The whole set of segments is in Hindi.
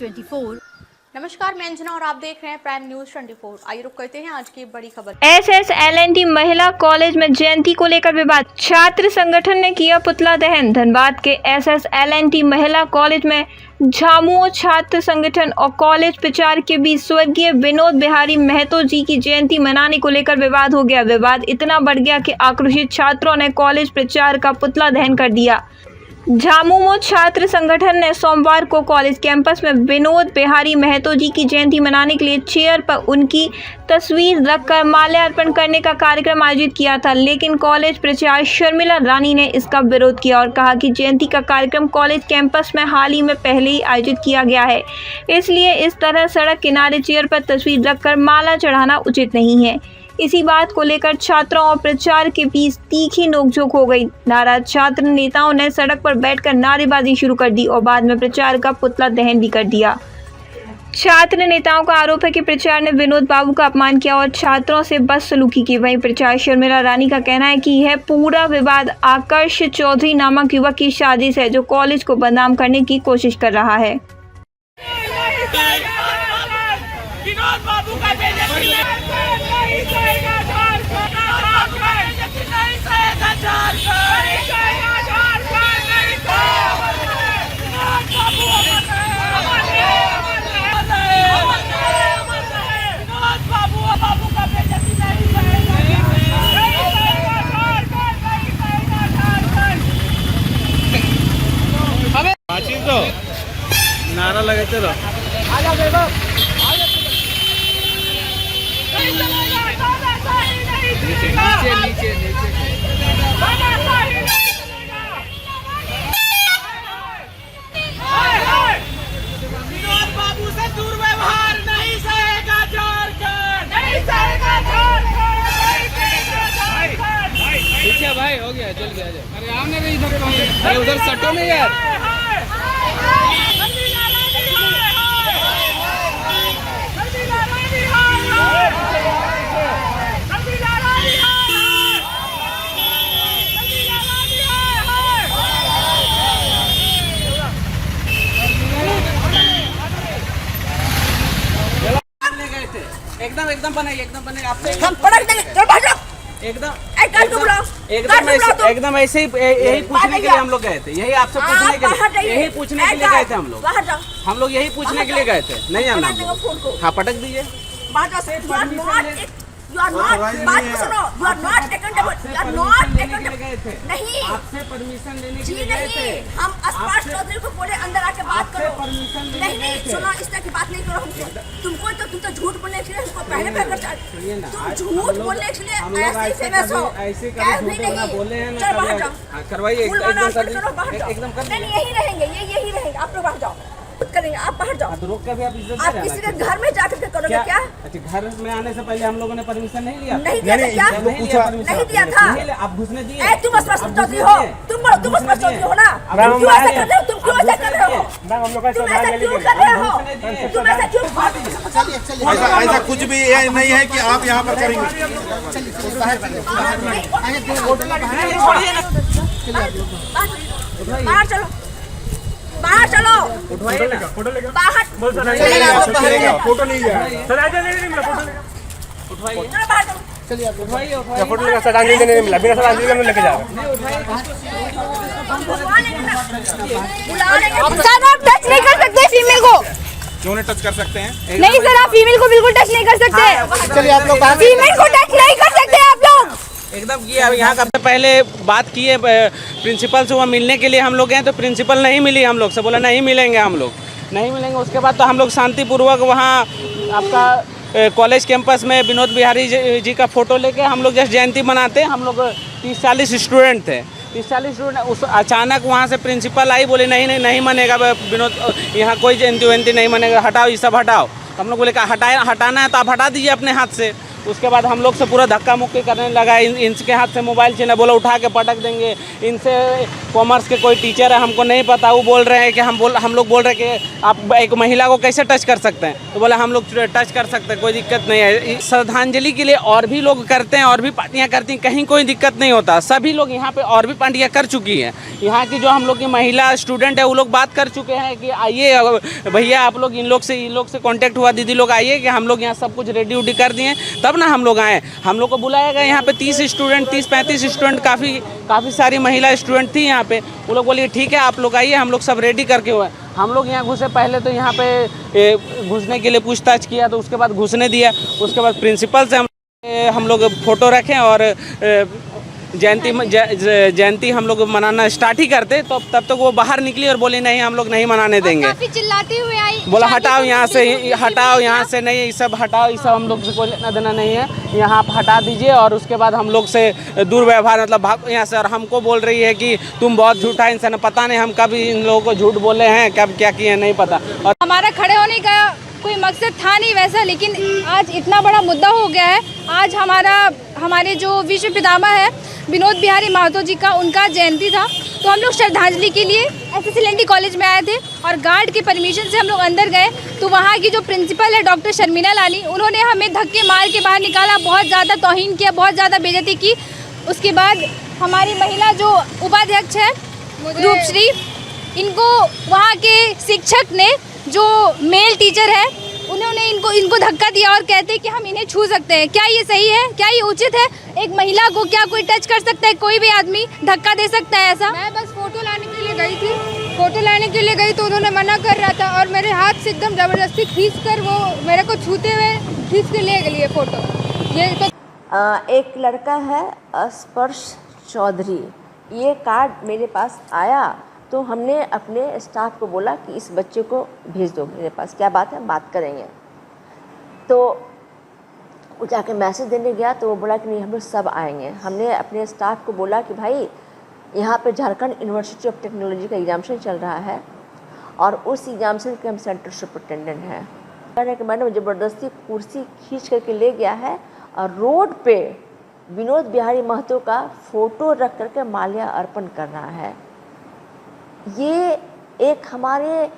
24। नमस्कार, मैं अंजना और आप देख रहे हैं प्राइम न्यूज 24। आइए रुक करते हैं आज की बड़ी खबर। SSLNT महिला कॉलेज में जयंती को लेकर विवाद, छात्र संगठन ने किया पुतला दहन। धनबाद के SSLNT महिला कॉलेज में झामुमो छात्र संगठन और कॉलेज प्रचारक के बीच स्वर्गीय विनोद बिहारी महतो जी की जयंती मनाने को लेकर विवाद हो गया। विवाद इतना बढ़ गया कि आक्रोशित छात्रों ने कॉलेज प्रचारक का पुतला दहन कर दिया। झामुमो छात्र संगठन ने सोमवार को कॉलेज कैंपस में विनोद बिहारी महतो जी की जयंती मनाने के लिए चेयर पर उनकी तस्वीर रखकर माल्यार्पण करने का कार्यक्रम आयोजित किया था, लेकिन कॉलेज प्रचारक शर्मिला रानी ने इसका विरोध किया और कहा कि जयंती का कार्यक्रम कॉलेज कैंपस में हाल ही में पहले ही आयोजित किया गया है, इसलिए इस तरह सड़क किनारे चेयर पर तस्वीर रखकर माला चढ़ाना उचित नहीं है। इसी बात को लेकर छात्रों और प्रचारक के बीच तीखी नोकझोंक हो गई। नाराज छात्र नेताओं ने सड़क पर बैठकर नारेबाजी शुरू कर दी और बाद में प्रचारक का पुतला दहन भी कर दिया। छात्र नेताओं का आरोप है कि प्रचारक ने विनोद बाबू का अपमान किया और छात्रों से बदसलूकी की। वहीं प्रचारक शर्मिला रानी का कहना है कि यह पूरा विवाद आकर्ष चौधरी नामक युवक की साजिश है, जो कॉलेज को बदनाम करने की कोशिश कर रहा है। विनोद बाबू का बेइज्जती नहीं सहेगा झारखंड, नहीं सहेगा झारखंड, नहीं सहेगा झारखंड, नहीं सहेगा विनोद बाबू अमर रहे, विनोद बाबू का बेइज्जती नहीं सहेगा झारखंड, नहीं सहेगा झारखंड। हमें बातचीत तो नारा लगाते रहो। आजा बेबा नीचे विनोद बाबू से दुर्व्यवहार नहीं सहेगा झारखंड, नहीं सहेगा झारखंड, नहीं सहेगा झारखंड। पीछे भाई हो गया, चल गया। अरे आमने भी इधर कौन, अरे उधर सटो में यार। एकदम बनाइए, आपसे हम पढ़ देंगे। चल भाग जाओ। एकदम ऐसे ही यही पूछने के लिए हम लोग गए थे। यही आपसे पूछने के लिए, यही पूछने के लिए गए थे हम लोग। बाहर जाओ। हम लोग यही पूछने के लिए गए थे। नहीं आना हम लोग। हाँ, पटक दीजिए। बाहर जाओ। You are not, बात को सुनो। You are not accountable. You are not accountable. नहीं। आपसे परमिशन लेने के जी लिए गए थे। नहीं। हम अस्पाश चौधरी को बोले अंदर आके बात करो। परमिशन लेने नहीं नहीं, सुनो, इस तरह की बात नहीं करो हमसे। तुम तो झूठ बोलने के लिए हमको पहले तुम झूठ बोलने के लिए ऐसे ही फेमस हो। ऐसे कभी नहीं बोले हैं चलो बाहर जाओ। करवाइए, एकदम नहीं, यही रहेंगे, यही रहेंगे। आप लोग बाहर जाओ, करेंगे। आप बाहर जाओ। रोक कर भी आप इज्जत आप किसी के घर में जाकर के करोगे क्या? अच्छा, घर में आने से पहले हम लोगों ने परमिशन नहीं लिया। नहीं दिया था क्या? नहीं दिया था। आप घुसने दिए। तुम अस्पष्ट चौधरी हो। तुम अस्पष्ट चौधरी हो ना? तुम क्यों ऐसा कर रहे हो? तुम क्यों ऐसा कर रहे हो? तुम ऐसा क्यों कर रहे हो? तुम ऐसा क्यों? ऐसा कुछ भी नहीं है कि आप यहाँ पर करेंगे। बाहर चलो, बाहर चलो। फोटो लेगा बाहर फोटो नहीं है सर। उठवाइए, बाहर चलो। फोटो लेगा सर। नहीं मिला, बिना सर आंधी लेके जा रहा। सर आप टच नहीं कर सकते फीमेल को। क्यों नहीं टच कर सकते हैं? नहीं सर, आप फीमेल को बिल्कुल टच नहीं कर सकते। चलिए आप लोग फीमेल को टच नहीं कर सकते आप लोग। एकदम किया। यहाँ का पहले बात किए प्रिंसिपल से, वहाँ मिलने के लिए हम लोग गए तो प्रिंसिपल नहीं मिली हम लोग से, बोला नहीं मिलेंगे हम लोग, नहीं मिलेंगे। उसके बाद तो हम लोग शांतिपूर्वक वहाँ आपका कॉलेज कैंपस में विनोद बिहारी जी का फ़ोटो लेके हम लोग जैसे जयंती मनाते। हम लोग 30-40 स्टूडेंट थे। 30-40 स्टूडेंट। उस अचानक वहाँ से प्रिंसिपल आई, बोले नहीं मनेगा विनोद, यहाँ कोई जयंती वयंती नहीं मनेगा, हटाओ ये सब हटाओ। हम लोग बोले हटाना है तो आप हटा दीजिए अपने हाथ से। उसके बाद हम लोग से पूरा धक्का मुक्की करने लगा। इनके हाथ से मोबाइल छीना, बोला उठा के पटक देंगे। इनसे कॉमर्स के कोई टीचर है, हमको नहीं पता, वो बोल रहे हैं कि हम लोग बोल रहे हैं कि आप एक महिला को कैसे टच कर सकते हैं। तो बोला हम लोग टच कर सकते हैं, कोई दिक्कत नहीं है। श्रद्धांजलि के लिए और भी लोग करते हैं और भी पार्टियाँ करती हैं, कहीं कोई दिक्कत नहीं होता। सभी लोग यहाँ पे और भी पार्टियाँ कर चुकी हैं। यहाँ की जो हम लोग की महिला स्टूडेंट है वो लोग बात कर चुके हैं कि आइए भैया आप लोग इन लोग से कांटेक्ट हुआ, दीदी लोग आइए कि हम लोग यहाँ सब कुछ रेडी उडी कर दिए, तब ना हम लोग आए। हम लोग को बुलाया गया यहाँ पे 30-35 स्टूडेंट, काफ़ी सारी महिला स्टूडेंट थी यहाँ पे। वो लोग बोलिए ठीक है आप लोग आइए, हम लोग सब रेडी करके हुए। हम लोग यहाँ घुसे, पहले तो यहाँ पे घुसने के लिए पूछताछ किया, तो उसके बाद घुसने दिया। उसके बाद प्रिंसिपल से हम लोग फ़ोटो रखें और जयंती हम लोग मनाना स्टार्ट ही करते, तो तब तक वो बाहर निकली और बोली नहीं हम लोग नहीं मनाने देंगे। काफी चिल्लाती हुई आई, बोला हटाओ यहाँ से, हटाओ यहाँ से, नहीं ये सब हटाओ, ये सब हम लोग से कोई लेना देना नहीं है, यहाँ आप हटा दीजिए। और उसके बाद हम लोग से दुर्व्यवहार, मतलब भाग यहाँ से। और हमको बोल रही है कि तुम बहुत झूठा इंसान, पता नहीं हम कब इन लोगों को झूठ बोले हैं, कब क्या किए नहीं पता। और हमारा खड़े होने का कोई मकसद था नहीं वैसा, लेकिन आज इतना बड़ा मुद्दा हो गया है। आज हमारे जो विश्व पितामह है विनोद बिहारी महतो जी का, उनका जयंती था, तो हम लोग श्रद्धांजलि के लिए SSLNT कॉलेज में आए थे और गार्ड की परमिशन से हम लोग अंदर गए। तो वहाँ की जो प्रिंसिपल है डॉक्टर शर्मिला लाली, उन्होंने हमें धक्के मार के बाहर निकाला, बहुत ज़्यादा तौहीन किया, बहुत ज़्यादा बेइज्जती की। उसके बाद हमारी महिला जो उपाध्यक्ष है रूपश्री, इनको वहाँ के शिक्षक ने, जो मेल टीचर है, उन्होंने इनको धक्का दिया और कहते हैं कि हम इन्हें छू सकते हैं। क्या ये सही है? क्या ये उचित है? एक महिला को क्या कोई टच कर सकता है? कोई भी आदमी धक्का दे सकता है ऐसा? मैं बस फोटो लाने के लिए गई थी, फोटो लाने के लिए गई तो उन्होंने मना कर रहा था और मेरे हाथ से एकदम ज़बरदस्ती खींचकर वो मेरे को छूते हुए खींच के ले गई फोटो। ये तो एक लड़का है स्पर्श चौधरी, ये कार्ड मेरे पास आया तो हमने अपने स्टाफ को बोला कि इस बच्चे को भेज दो मेरे पास, क्या बात है, बात करेंगे। तो वो जाके मैसेज देने गया तो वो बोला कि नहीं हम लोग सब आएंगे। हमने अपने स्टाफ को बोला कि भाई यहाँ पे झारखंड यूनिवर्सिटी ऑफ टेक्नोलॉजी का एग्जामिनेशन चल रहा है और उस एग्जामिनेशन के हम सेंटर सुपरिटेंडेंट हैं। कह रहे कि मैडम ज़बरदस्ती कुर्सी खींच करके ले गया है और रोड पे विनोद बिहारी महतो का फ़ोटो रख करके माल्या अर्पण कर रहा है। ये एक हमारे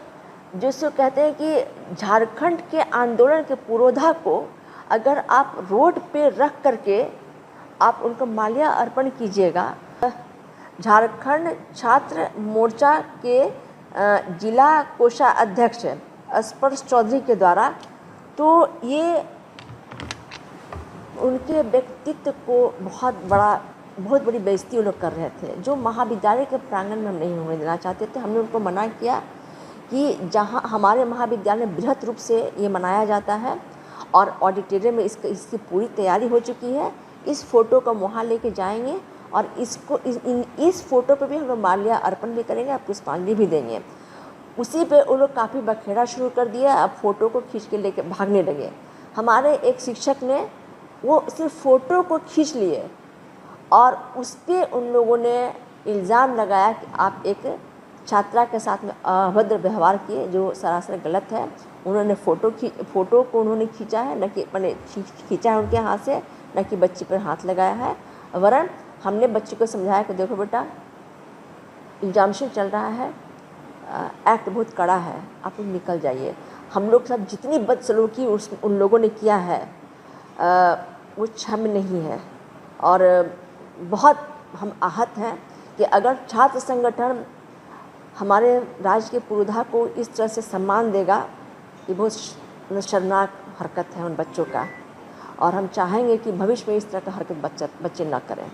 जिसको कहते हैं कि झारखंड के आंदोलन के पुरोधा को अगर आप रोड पे रख करके आप उनको माल्या अर्पण कीजिएगा। झारखंड छात्र मोर्चा के जिला कोषाध्यक्ष स्पर्श चौधरी के द्वारा, तो ये उनके व्यक्तित्व को बहुत बड़ी बेइज्जती वो लोग कर रहे थे, जो महाविद्यालय के प्रांगण में हम नहीं होने देना चाहते थे। हमने उनको मना किया कि जहां हमारे महाविद्यालय में बृहद रूप से ये मनाया जाता है और ऑडिटोरियम में इसकी पूरी तैयारी हो चुकी है। इस फ़ोटो को वहाँ लेके जाएंगे और इस फ़ोटो पे भी हम लोग माल्या अर्पण भी करेंगे और पुष्पांजलि भी देंगे। उसी पे वो लोग काफ़ी बखेड़ा शुरू कर दिया, अब फ़ोटो को खींच के लेके भागने लगे। हमारे एक शिक्षक ने वो सिर्फ फ़ोटो को खींच लिए और उस पर उन लोगों ने इल्ज़ाम लगाया कि आप एक छात्रा के साथ में अभद्र व्यवहार किए, जो सरासर गलत है। उन्होंने फ़ोटो को उन्होंने खींचा है, न कि मैंने खींचा है उनके हाथ से, न कि बच्ची पर हाथ लगाया है। वरन हमने बच्ची को समझाया कि देखो बेटा एग्जामिनेशन चल रहा है, एक्ट बहुत कड़ा है, आप लोग निकल जाइए। हम लोग सब जितनी बदसलूकी उन लोगों ने किया है वो क्षम्य नहीं है और बहुत हम आहत हैं कि अगर छात्र संगठन हमारे राज्य के पुरोधा को इस तरह से सम्मान देगा, ये बहुत शर्मनाक हरकत है उन बच्चों का और हम चाहेंगे कि भविष्य में इस तरह का हरकत बच्चे न करें।